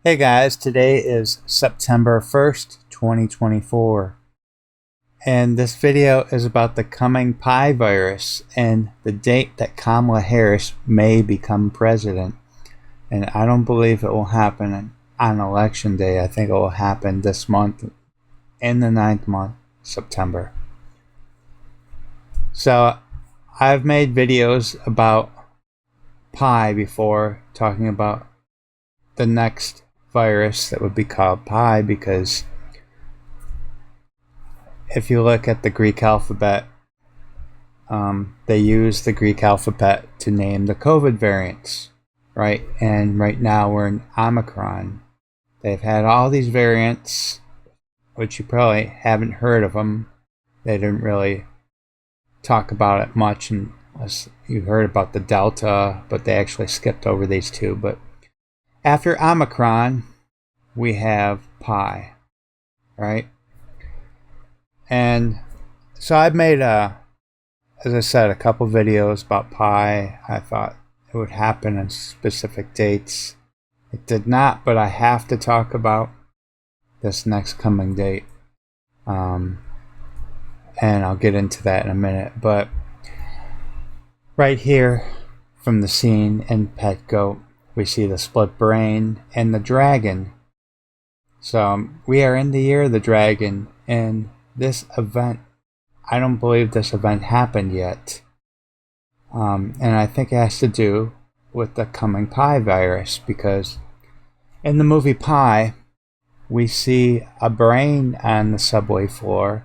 Hey guys, today is September 1st, 2024, and this video is about the coming Pi virus and the date that Kamala Harris may become president. And I don't believe it will happen on election day. I think it will happen this month, in the ninth month, September. So I've made videos about Pi before, talking about the next virus that would be called Pi, because if you look at the Greek alphabet, they use the Greek alphabet to name the COVID variants, right? And right now we're in Omicron. They've had all these variants, which you probably haven't heard of them. They didn't really talk about it much unless you heard about the Delta, but they actually skipped over these two. But after Omicron, we have Pi, right? And so I've made, as I said, a couple videos about Pi. I thought it would happen on specific dates. It did not, but I have to talk about this next coming date. And I'll get into that in a minute. But right here from the scene in Pet Goat, we see the split brain and the dragon. So we are in the year of the dragon, and this event, I don't believe this event happened yet. And I think it has to do with the coming Pi virus, because in the movie Pi, we see a brain on the subway floor.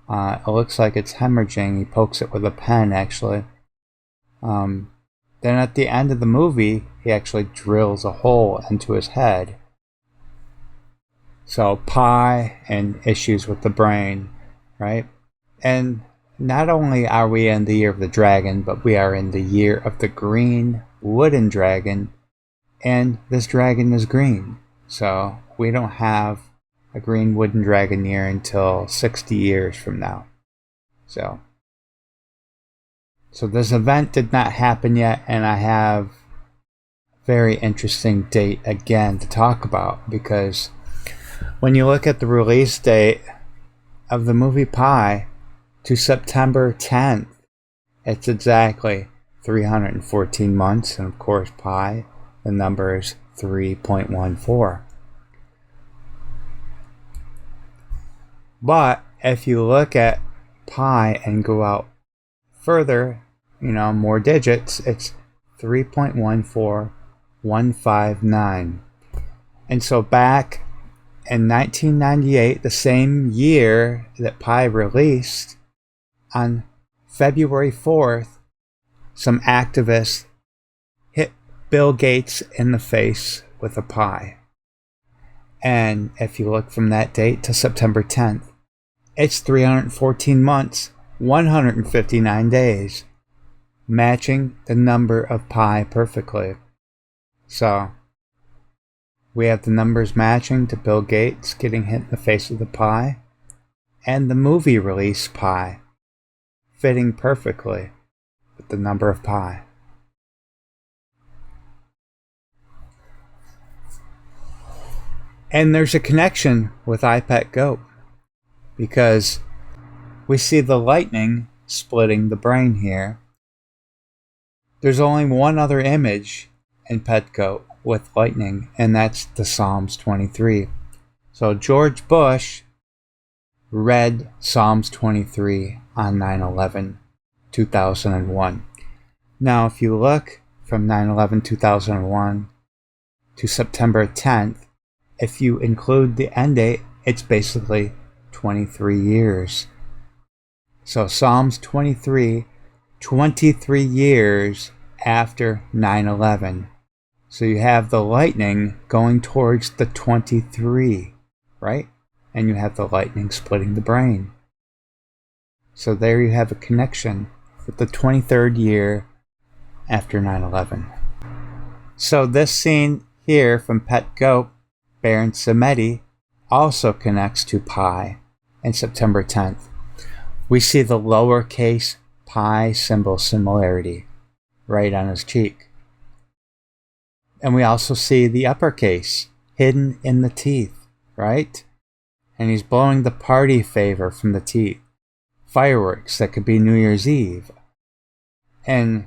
It looks like it's hemorrhaging. He pokes it with a pen, actually. Then at the end of the movie, he actually drills a hole into his head. So Pi and issues with the brain, right? And not only are we in the year of the dragon, but we are in the year of the green wooden dragon, and this dragon is green. So we don't have a green wooden dragon year until 60 years from now. So this event did not happen yet, and I have a very interesting date again to talk about, because when you look at the release date of the movie Pi to September 10th, it's exactly 314 months, and of course Pi, the number is 3.14. But if you look at Pi and go out further, more digits, it's 3.14159. And so back in 1998, the same year that Pi released, on February 4th, some activists hit Bill Gates in the face with a Pi. And if you look from that date to September 10th, it's 314 months, 159 days, matching the number of Pi perfectly. So we have the numbers matching to Bill Gates getting hit in the face with the Pi, and the movie release Pi fitting perfectly with the number of Pi. And there's a connection with iPet Goat, because we see the lightning splitting the brain here. There's only one other image in Pet Goat with lightning, and that's the Psalms 23. So George Bush read Psalms 23 on 9/11/2001. Now, if you look from 9/11/2001 to September 10th, if you include the end date, it's basically 23 years. So Psalms 23, 23 years after 9/11. So you have the lightning going towards the 23, right? And you have the lightning splitting the brain. So there you have a connection with the 23rd year after 9/11. So this scene here from Pet Goat, Baron Samedi, also connects to Pi and September 10th. We see the lowercase Pi symbol similarity right on his cheek. And we also see the uppercase hidden in the teeth, right? And he's blowing the party favor from the teeth. Fireworks that could be New Year's Eve. And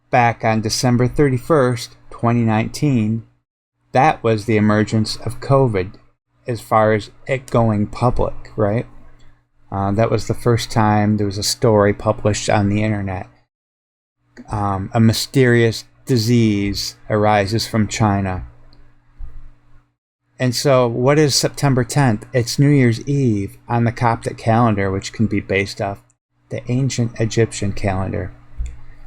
back on December 31st, 2019, that was the emergence of COVID as far as it going public, right? That was the first time there was a story published on the internet. A mysterious disease arises from China. And so what is September 10th? It's New Year's Eve on the Coptic calendar, which can be based off the ancient Egyptian calendar.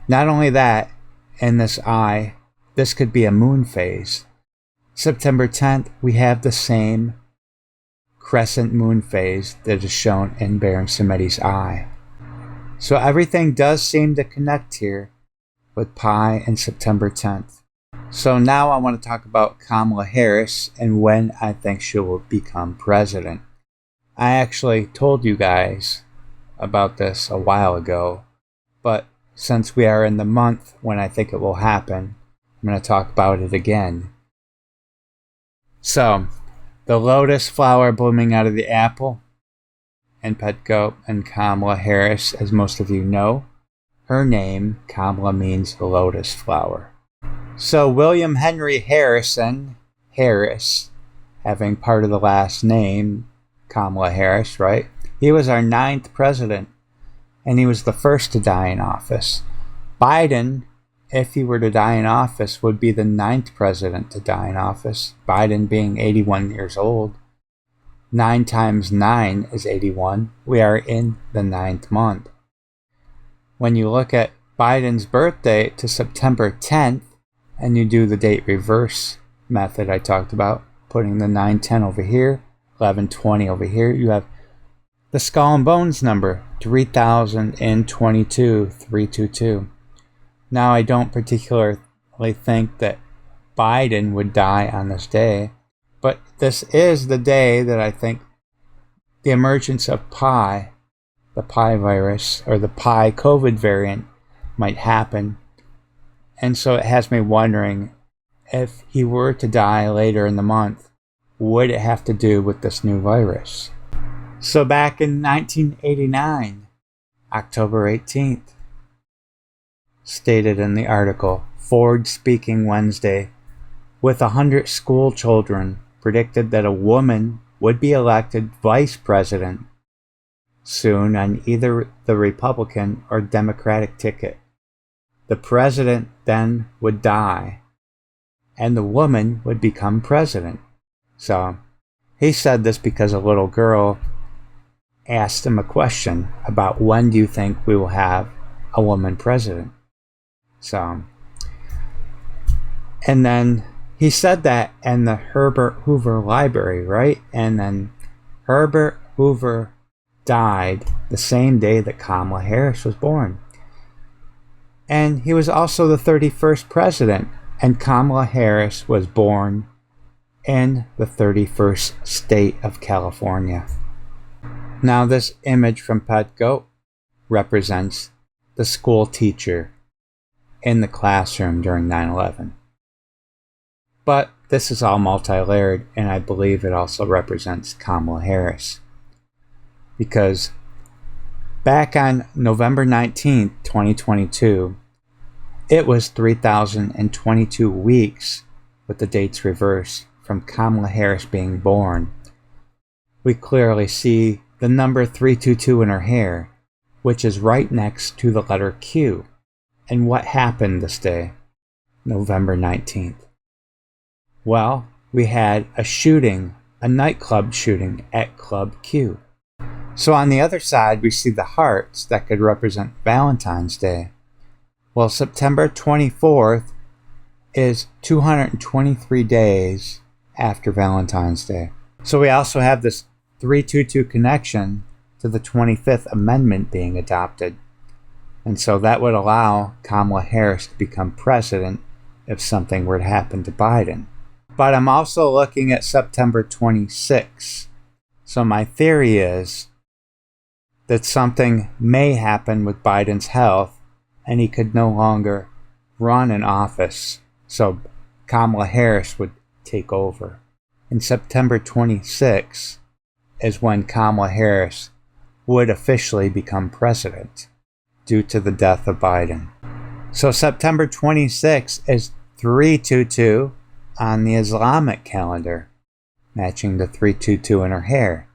Not only that, in this eye, this could be a moon phase. September 10th, we have the same crescent moon phase that is shown in Baron Samedi's eye. So everything does seem to connect here with Pi and September 10th. So now I want to talk about Kamala Harris and when I think she will become president. I actually told you guys about this a while ago, but since we are in the month when I think it will happen, I'm going to talk about it again. So, the lotus flower blooming out of the apple, and Petco and Kamala Harris, as most of you know, her name, Kamala, means lotus flower. So William Henry Harrison, Harris, having part of the last name, Kamala Harris, right? He was our 9th president, and he was the first to die in office. Biden, if he were to die in office, would be the 9th president to die in office. Biden being 81 years old. 9 times 9 is 81. We are in the 9th month. When you look at Biden's birthday to September 10th, and you do the date reverse method I talked about, putting the 910 over here, 1120 over here, you have the skull and bones number, 3022, 322. Now, I don't particularly think that Biden would die on this day, but this is the day that I think the emergence of Pi, the Pi virus, or the Pi COVID variant might happen. And so it has me wondering, if he were to die later in the month, would it have to do with this new virus? So back in 1989, October 18th, stated in the article, Ford speaking Wednesday, with 100 school children, predicted that a woman would be elected vice president soon on either the Republican or Democratic ticket. The president then would die, and the woman would become president. So, he said this because a little girl asked him a question about when do you think we will have a woman president. So, and then he said that in the Herbert Hoover Library, right? And then Herbert Hoover died the same day that Kamala Harris was born. And he was also the 31st president, and Kamala Harris was born in the 31st state of California. Now, this image from Petco represents the school teacher in the classroom during 9/11. But this is all multi-layered, and I believe it also represents Kamala Harris. Because back on November 19th, 2022, it was 3,022 weeks with the dates reversed from Kamala Harris being born. We clearly see the number 322 in her hair, which is right next to the letter Q. And what happened this day, November 19th? Well, we had a shooting, a nightclub shooting at Club Q. So on the other side, we see the hearts that could represent Valentine's Day. Well, September 24th is 223 days after Valentine's Day. So we also have this 322 connection to the 25th Amendment being adopted. And so that would allow Kamala Harris to become president if something were to happen to Biden. But I'm also looking at September 26th. So my theory is that something may happen with Biden's health and he could no longer run in office. So Kamala Harris would take over. And September 26 is when Kamala Harris would officially become president due to the death of Biden. So September 26 is 322 on the Islamic calendar, matching the 322 in her hair.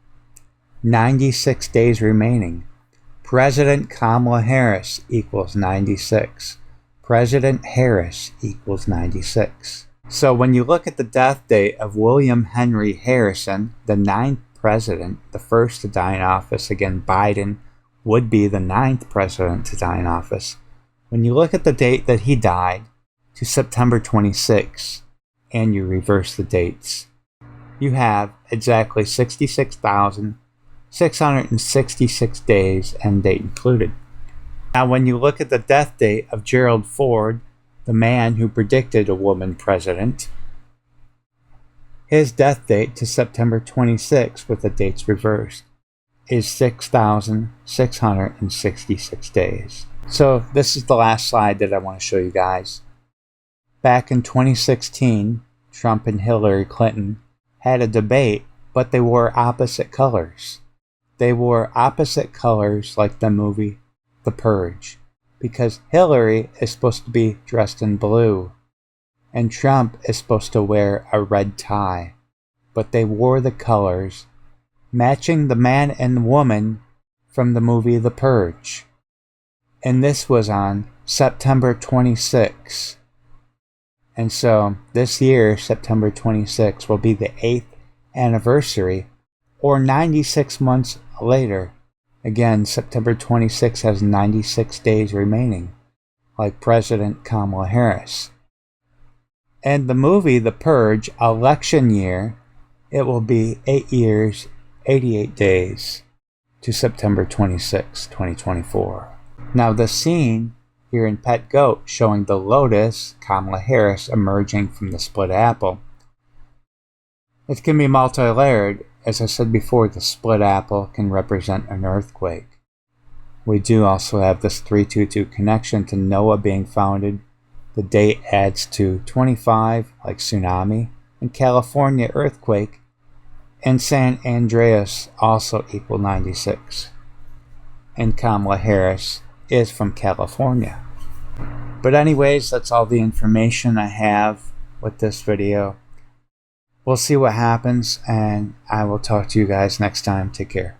96 days remaining. President Kamala Harris equals 96. President Harris equals 96. So when you look at the death date of William Henry Harrison, the 9th president, the first to die in office, again, Biden would be the 9th president to die in office. When you look at the date that he died to September 26, and you reverse the dates, you have exactly 66,666 days, end date included. Now, when you look at the death date of Gerald Ford, the man who predicted a woman president, his death date to September 26, with the dates reversed, is 6,666 days. So this is the last slide that I want to show you guys. Back in 2016, Trump and Hillary Clinton had a debate, but they wore opposite colors. They wore opposite colors like the movie The Purge, because Hillary is supposed to be dressed in blue, and Trump is supposed to wear a red tie. But they wore the colors matching the man and woman from the movie The Purge. And this was on September 26. And so this year, September 26, will be the 8th anniversary, or 96 months later. Again, September 26 has 96 days remaining, like President Kamala Harris. And the movie The Purge, election year, it will be 8 years, 88 days to September 26, 2024. Now the scene here in Pet Goat showing the lotus, Kamala Harris, emerging from the split apple. It can be multi-layered. As I said before, the split apple can represent an earthquake. We do also have this 322 connection to Noah being founded. The date adds to 25, like tsunami, and California earthquake, and San Andreas also equal 96. And Kamala Harris is from California. But anyways, that's all the information I have with this video. We'll see what happens, and I will talk to you guys next time. Take care.